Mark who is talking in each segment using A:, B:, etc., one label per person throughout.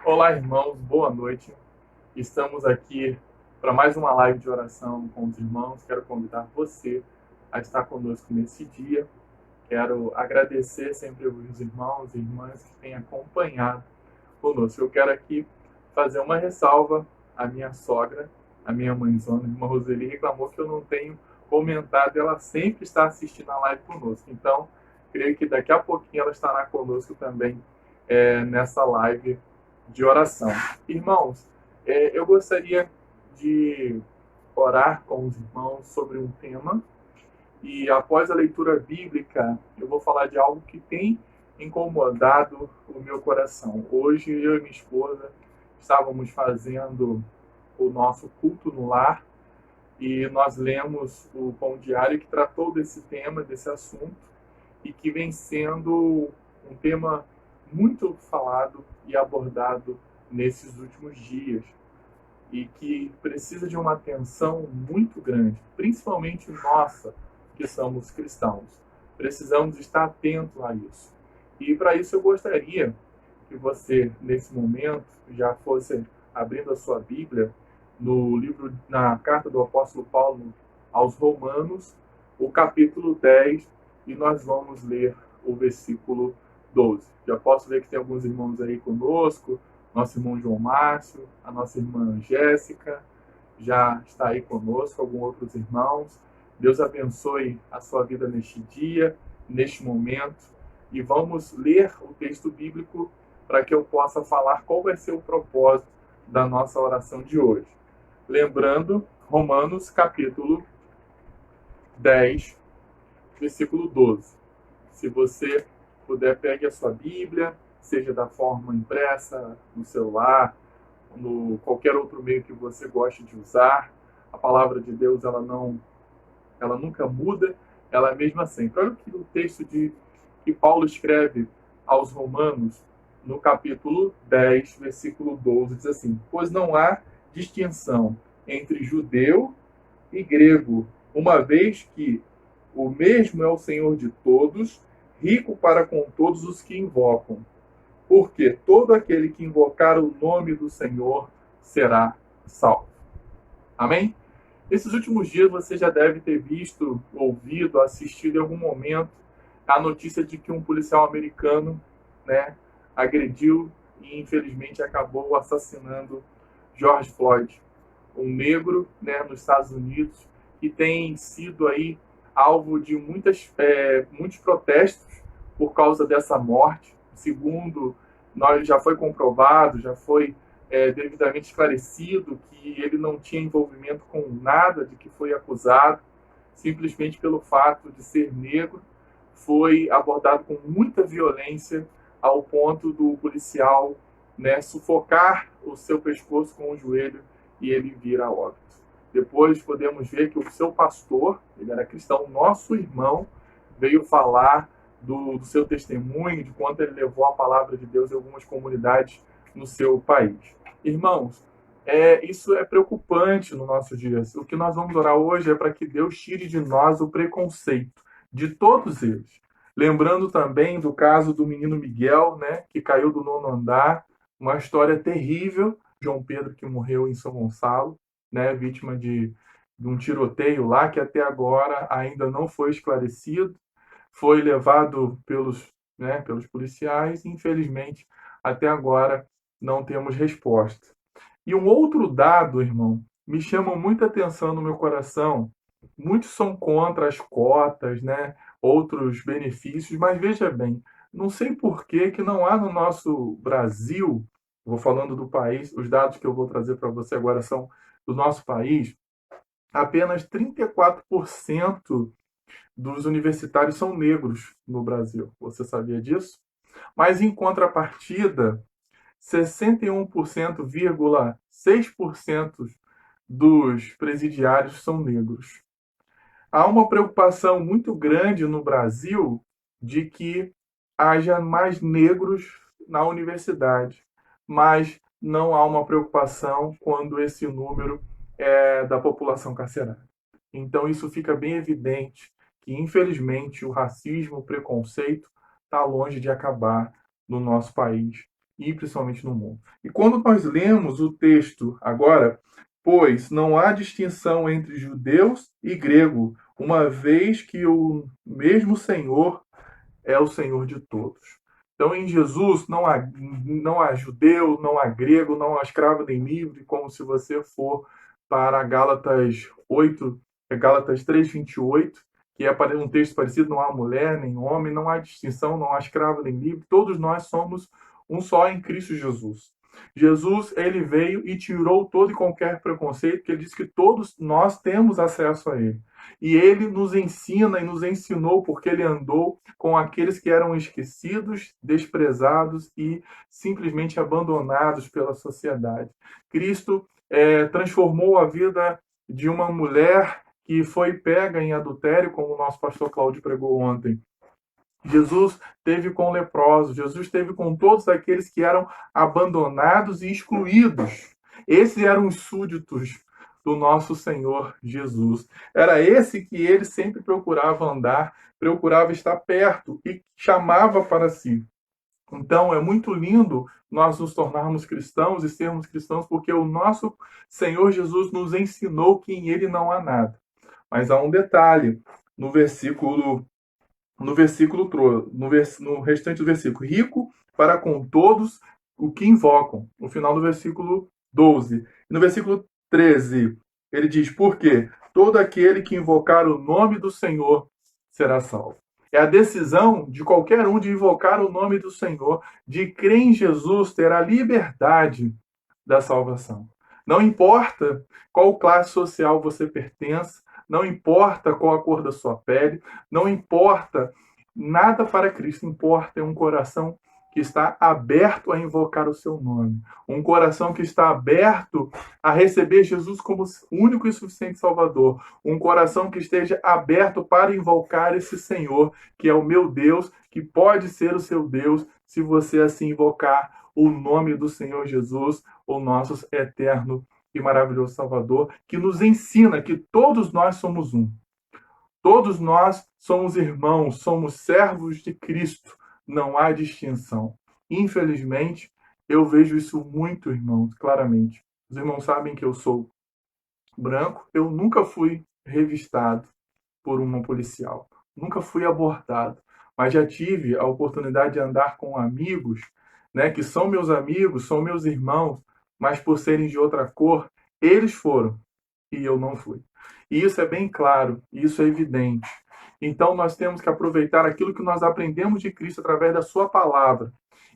A: Olá, irmãos, boa noite. Estamos aqui para mais uma live de oração com os irmãos. Quero convidar você a estar conosco nesse dia. Quero agradecer sempre os irmãos e irmãs que têm acompanhado conosco. Eu quero aqui fazer uma ressalva. A minha sogra, a minha mãezona, a irmã Roseli, reclamou que eu não tenho comentado. Ela sempre está assistindo a live conosco. Então, creio que daqui a pouquinho ela estará conosco também nessa live de oração. Irmãos, eu gostaria de orar com os irmãos sobre um tema e após a leitura bíblica eu vou falar de algo que tem incomodado o meu coração. Hoje eu e minha esposa estávamos fazendo o nosso culto no lar e nós lemos o Pão Diário que tratou desse tema, desse assunto e que vem sendo um tema muito falado e abordado nesses últimos dias e que precisa de uma atenção muito grande, principalmente nossa, que somos cristãos. Precisamos estar atentos a isso. E para isso eu gostaria que você, nesse momento, já fosse abrindo a sua Bíblia no livro, na carta do apóstolo Paulo aos Romanos, o capítulo 10, e nós vamos ler o versículo 12. Já posso ver que tem alguns irmãos aí conosco, nosso irmão João Márcio, a nossa irmã Jéssica, já está aí conosco, alguns outros irmãos. Deus abençoe a sua vida neste dia, neste momento, e vamos ler o texto bíblico para que eu possa falar qual vai ser o propósito da nossa oração de hoje. Lembrando, Romanos capítulo 10, versículo 12. Se você puder, pegue a sua Bíblia, seja da forma impressa, no celular, no qualquer outro meio que você goste de usar. A palavra de Deus, ela nunca muda, ela é a mesma sempre. Olha o texto que Paulo escreve aos Romanos, no capítulo 10, versículo 12, diz assim: pois não há distinção entre judeu e grego, uma vez que o mesmo é o Senhor de todos, rico para com todos os que invocam. Porque todo aquele que invocar o nome do Senhor será salvo. Amém? Nesses últimos dias você já deve ter visto, ouvido, assistido em algum momento a notícia de que um policial americano, né, agrediu e infelizmente acabou assassinando George Floyd, um negro, né, nos Estados Unidos, que tem sido aí alvo de muitos protestos por causa dessa morte. Segundo nós já foi comprovado, já foi devidamente esclarecido que ele não tinha envolvimento com nada de que foi acusado, simplesmente pelo fato de ser negro, foi abordado com muita violência ao ponto do policial, né, sufocar o seu pescoço com o joelho e ele vir a óbito. Depois podemos ver que o seu pastor, ele era cristão, nosso irmão, veio falar do seu testemunho, de quanto ele levou a palavra de Deus em algumas comunidades no seu país. Irmãos, isso é preocupante no nosso dia. O que nós vamos orar hoje é para que Deus tire de nós o preconceito, de todos eles. Lembrando também do caso do menino Miguel, né, que caiu do 9º andar, uma história terrível, João Pedro que morreu em São Gonçalo, né, vítima de um tiroteio lá que até agora ainda não foi esclarecido, foi levado pelos policiais e infelizmente até agora não temos resposta. E um outro dado, irmão, me chama muita atenção no meu coração. Muitos são contra as cotas, né? Outros benefícios, mas veja bem, não sei por que não há no nosso Brasil, vou falando do país, os dados que eu vou trazer para você agora são do nosso país, apenas 34% dos universitários são negros no Brasil. Você sabia disso? Mas em contrapartida, 61,6% dos presidiários são negros. Há uma preocupação muito grande no Brasil de que haja mais negros na universidade, mas não há uma preocupação quando esse número é da população carcerária. Então isso fica bem evidente que, infelizmente, o racismo, o preconceito está longe de acabar no nosso país. e principalmente no mundo. E quando nós lemos o texto agora, pois não há distinção entre judeus e grego, uma vez que o mesmo Senhor é o Senhor de todos. Então, em Jesus não há judeu, não há grego, não há escravo nem livre, como se você for para Gálatas 8, Gálatas 3:28, que é um texto parecido, não há mulher nem homem, não há distinção, não há escravo nem livre, todos nós somos um só em Cristo Jesus. Jesus, ele veio e tirou todo e qualquer preconceito, que ele disse que todos nós temos acesso a ele. E ele nos ensina e nos ensinou porque ele andou com aqueles que eram esquecidos, desprezados e simplesmente abandonados pela sociedade. Cristo transformou a vida de uma mulher que foi pega em adultério, como o nosso pastor Cláudio pregou ontem. Jesus teve com leprosos, Jesus teve com todos aqueles que eram abandonados e excluídos. Esses eram os súditos do nosso Senhor Jesus. Era esse que ele sempre procurava andar, procurava estar perto e chamava para si. Então, é muito lindo nós nos tornarmos cristãos e sermos cristãos, porque o nosso Senhor Jesus nos ensinou que em ele não há nada. Mas há um detalhe no versículo no restante do versículo, rico para com todos o que invocam, no final do versículo 12. E no versículo 13, ele diz, porque todo aquele que invocar o nome do Senhor será salvo. É a decisão de qualquer um de invocar o nome do Senhor, de crer em Jesus, ter a liberdade da salvação. Não importa qual classe social você pertence, não importa qual a cor da sua pele, não importa nada para Cristo, importa é um coração que está aberto a invocar o seu nome, um coração que está aberto a receber Jesus como único e suficiente Salvador, um coração que esteja aberto para invocar esse Senhor, que é o meu Deus, que pode ser o seu Deus, se você assim invocar o nome do Senhor Jesus, o nosso eterno e maravilhoso Salvador, que nos ensina que todos nós somos um. Todos nós somos irmãos, somos servos de Cristo. Não há distinção. Infelizmente, eu vejo isso muito, irmãos, claramente. Os irmãos sabem que eu sou branco. Eu nunca fui revistado por uma policial. Nunca fui abordado. Mas já tive a oportunidade de andar com amigos, né, que são meus amigos, são meus irmãos, mas por serem de outra cor, eles foram e eu não fui. E isso é bem claro, isso é evidente. Então nós temos que aproveitar aquilo que nós aprendemos de Cristo através da sua palavra.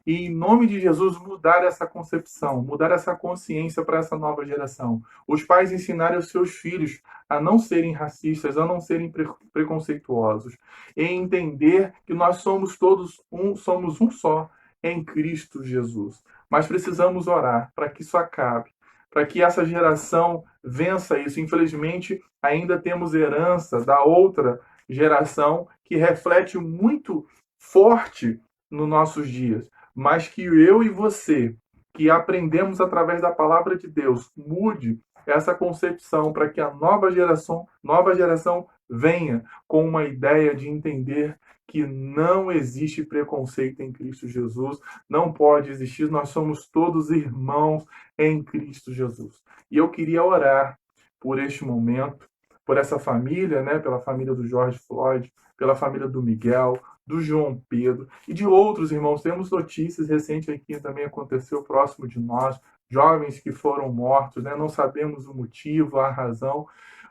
A: E em nome de Jesus mudar essa concepção, mudar essa consciência para essa nova geração. Os pais ensinarem os seus filhos a não serem racistas, a não serem preconceituosos, e entender que nós somos todos somos um só em Cristo Jesus. Mas precisamos orar para que isso acabe, para que essa geração vença isso. Infelizmente, ainda temos herança da outra geração que reflete muito forte nos nossos dias, mas que eu e você, que aprendemos através da palavra de Deus, mude essa concepção para que a nova geração venha com uma ideia de entender que não existe preconceito em Cristo Jesus, não pode existir, nós somos todos irmãos em Cristo Jesus. E eu queria orar por este momento, por essa família, né, pela família do George Floyd, pela família do Miguel, do João Pedro e de outros irmãos. Temos notícias recentes aqui também aconteceu próximo de nós, jovens que foram mortos, né? Não sabemos o motivo, a razão,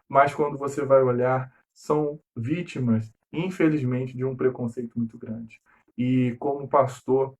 A: mas quando você vai olhar, são vítimas, infelizmente, de um preconceito muito grande. E como pastor,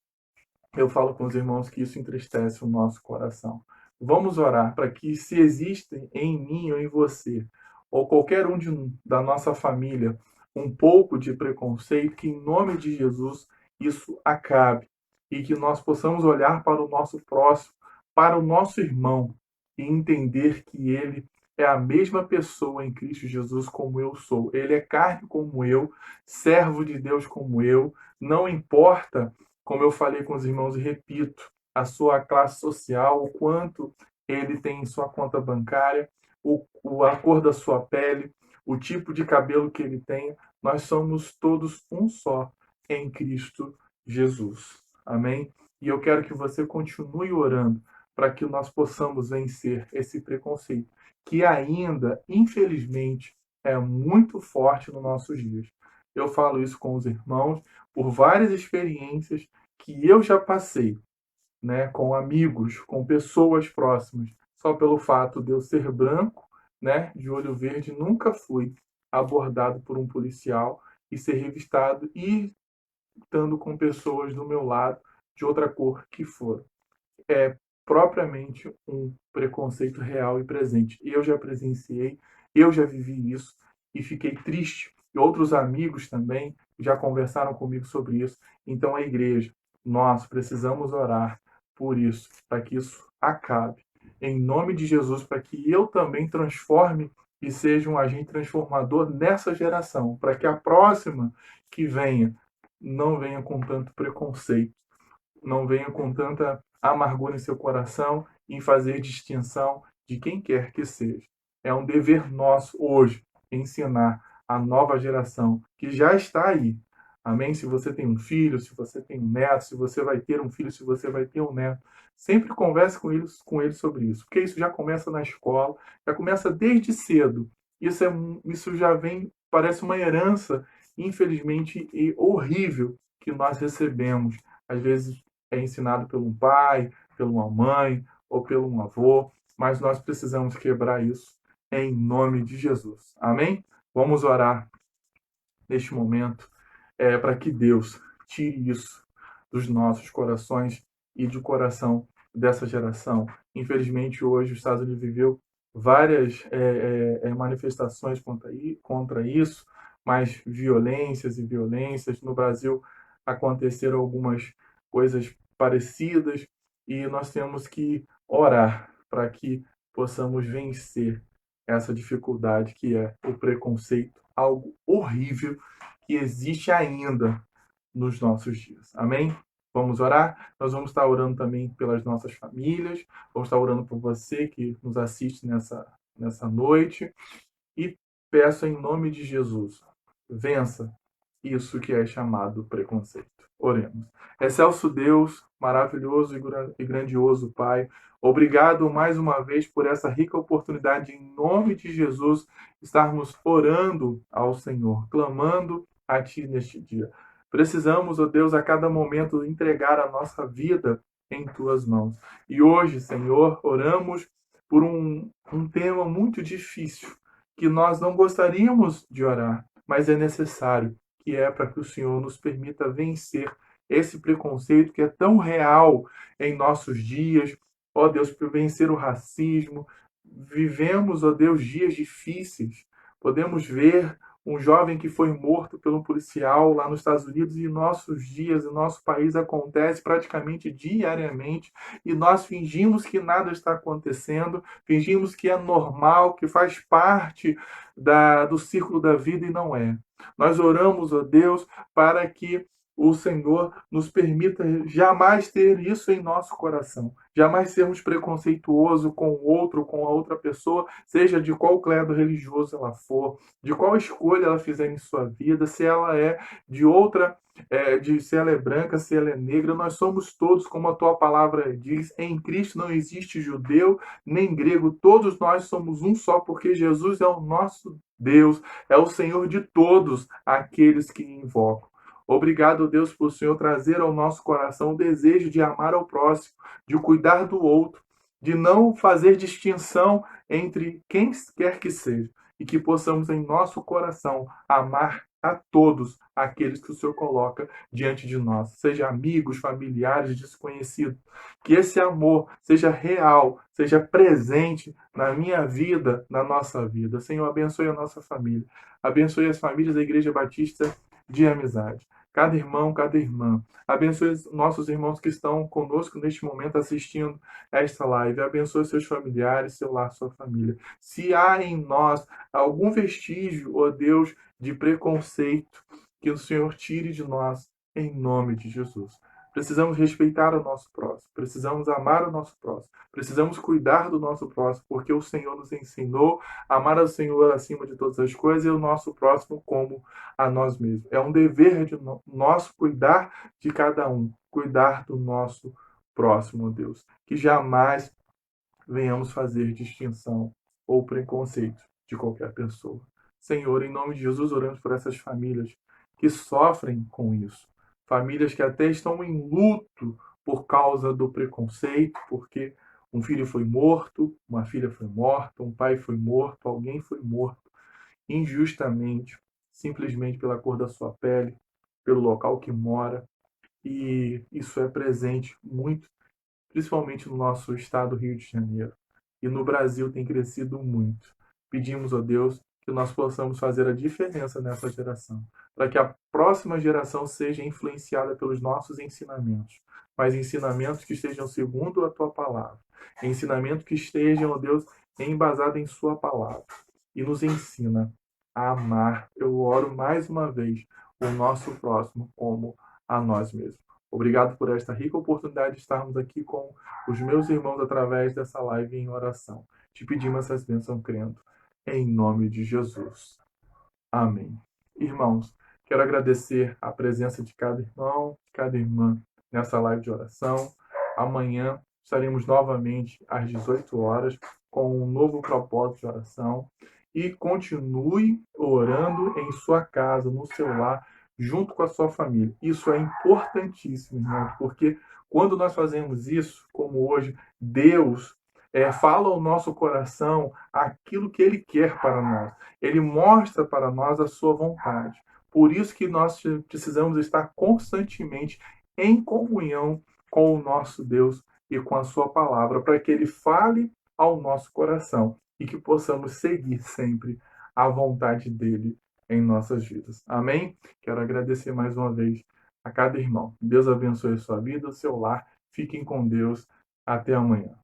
A: eu falo com os irmãos que isso entristece o nosso coração. Vamos orar para que, se existem em mim ou em você, ou qualquer um da nossa família, um pouco de preconceito, que em nome de Jesus isso acabe e que nós possamos olhar para o nosso próximo, para o nosso irmão e entender que ele é a mesma pessoa em Cristo Jesus como eu sou. Ele é carne como eu, servo de Deus como eu, não importa, como eu falei com os irmãos e repito, a sua classe social, o quanto ele tem em sua conta bancária, a cor da sua pele, o tipo de cabelo que ele tem, nós somos todos um só em Cristo Jesus. Amém? E eu quero que você continue orando para que nós possamos vencer esse preconceito, que ainda, infelizmente, é muito forte nos nossos dias. Eu falo isso com os irmãos por várias experiências que eu já passei, né, com amigos, com pessoas próximas, só pelo fato de eu ser branco, né, de olho verde, nunca fui abordado por um policial e ser revistado e estando com pessoas do meu lado de outra cor que for. É propriamente um preconceito real e presente. Eu já presenciei, eu já vivi isso e fiquei triste. E outros amigos também já conversaram comigo sobre isso. Então, a igreja, nós precisamos orar por isso, para que isso acabe. Em nome de Jesus, para que eu também transforme e seja um agente transformador nessa geração, para que a próxima que venha não venha com tanto preconceito, não venha com tanta amargura em seu coração em fazer distinção de quem quer que seja. É um dever nosso hoje ensinar a nova geração que já está aí. Amém? Se você tem um filho, se você tem um neto, se você vai ter um filho, se você vai ter um neto, sempre converse com eles sobre isso, porque isso já começa na escola, já começa desde cedo. Isso já vem, parece uma herança, infelizmente, e horrível que nós recebemos. Às vezes é ensinado pelo pai, pela uma mãe ou pelo um avô, mas nós precisamos quebrar isso em nome de Jesus. Amém? Vamos orar neste momento para que Deus tire isso dos nossos corações e do coração dessa geração. Infelizmente, hoje os Estados Unidos viveu várias manifestações contra isso, mas violências e violências. No Brasil aconteceram algumas coisas parecidas e nós temos que orar para que possamos vencer essa dificuldade que é o preconceito, algo horrível que existe ainda nos nossos dias. Amém? Vamos orar? Nós vamos estar orando também pelas nossas famílias, vamos estar orando por você que nos assiste nessa noite e peço em nome de Jesus, vença isso que é chamado preconceito. Oremos. Excelso Deus, maravilhoso e grandioso Pai, obrigado mais uma vez por essa rica oportunidade, em nome de Jesus, estarmos orando ao Senhor, clamando a Ti neste dia. Precisamos, ó Deus, a cada momento entregar a nossa vida em Tuas mãos. E hoje, Senhor, oramos por um tema muito difícil, que nós não gostaríamos de orar, mas é necessário, que é para que o Senhor nos permita vencer esse preconceito que é tão real em nossos dias. Ó Deus, para vencer o racismo. Vivemos, ó Deus, dias difíceis. Podemos ver um jovem que foi morto pelo um policial lá nos Estados Unidos e em nossos dias, em nosso país, acontece praticamente diariamente e nós fingimos que nada está acontecendo, fingimos que é normal, que faz parte do círculo da vida e não é. Nós oramos, ó Deus, para que o Senhor nos permita jamais ter isso em nosso coração, jamais sermos preconceituosos com o outro, com a outra pessoa, seja de qual credo religioso ela for, de qual escolha ela fizer em sua vida, se ela é de outra, se ela é branca, se ela é negra, nós somos todos, como a tua palavra diz, em Cristo não existe judeu nem grego, todos nós somos um só, porque Jesus é o nosso Deus, é o Senhor de todos aqueles que invocam. Obrigado, Deus, por o Senhor trazer ao nosso coração o desejo de amar ao próximo, de cuidar do outro, de não fazer distinção entre quem quer que seja, e que possamos em nosso coração amar a todos aqueles que o Senhor coloca diante de nós, seja amigos, familiares, desconhecidos. Que esse amor seja real, seja presente na minha vida, na nossa vida. Senhor, abençoe a nossa família. Abençoe as famílias da Igreja Batista de Amizade. Cada irmão, cada irmã. Abençoe os nossos irmãos que estão conosco neste momento assistindo esta live. Abençoe seus familiares, seu lar, sua família. Se há em nós algum vestígio, ó Deus, de preconceito, que o Senhor tire de nós, em nome de Jesus. Precisamos respeitar o nosso próximo, precisamos amar o nosso próximo, precisamos cuidar do nosso próximo, porque o Senhor nos ensinou a amar ao Senhor acima de todas as coisas e o nosso próximo como a nós mesmos. É um dever de nosso cuidar de cada um, cuidar do nosso próximo, Deus. Que jamais venhamos fazer distinção ou preconceito de qualquer pessoa. Senhor, em nome de Jesus, oramos por essas famílias que sofrem com isso. Famílias que até estão em luto por causa do preconceito, porque um filho foi morto, uma filha foi morta, um pai foi morto, alguém foi morto injustamente, simplesmente pela cor da sua pele, pelo local que mora. E isso é presente muito, principalmente no nosso estado Rio de Janeiro. E no Brasil tem crescido muito. Pedimos a Deus que nós possamos fazer a diferença nessa geração, para que a próxima geração seja influenciada pelos nossos ensinamentos, mas ensinamentos que estejam segundo a tua palavra, ensinamentos que estejam, ó Deus, embasados em sua palavra. E nos ensina a amar, eu oro mais uma vez, o nosso próximo como a nós mesmos. Obrigado por esta rica oportunidade de estarmos aqui com os meus irmãos através dessa live em oração. Te pedimos essas bênçãos crendo, em nome de Jesus. Amém. Irmãos, quero agradecer a presença de cada irmão, de cada irmã nessa live de oração. Amanhã estaremos novamente às 18 horas com um novo propósito de oração. E continue orando em sua casa, no seu lar, junto com a sua família. Isso é importantíssimo, irmãos, porque quando nós fazemos isso, como hoje, Deus fala ao nosso coração aquilo que Ele quer para nós. Ele mostra para nós a sua vontade. Por isso que nós precisamos estar constantemente em comunhão com o nosso Deus e com a sua palavra, para que Ele fale ao nosso coração e que possamos seguir sempre a vontade dEle em nossas vidas. Amém? Quero agradecer mais uma vez a cada irmão. Deus abençoe a sua vida, o seu lar. Fiquem com Deus. Até amanhã.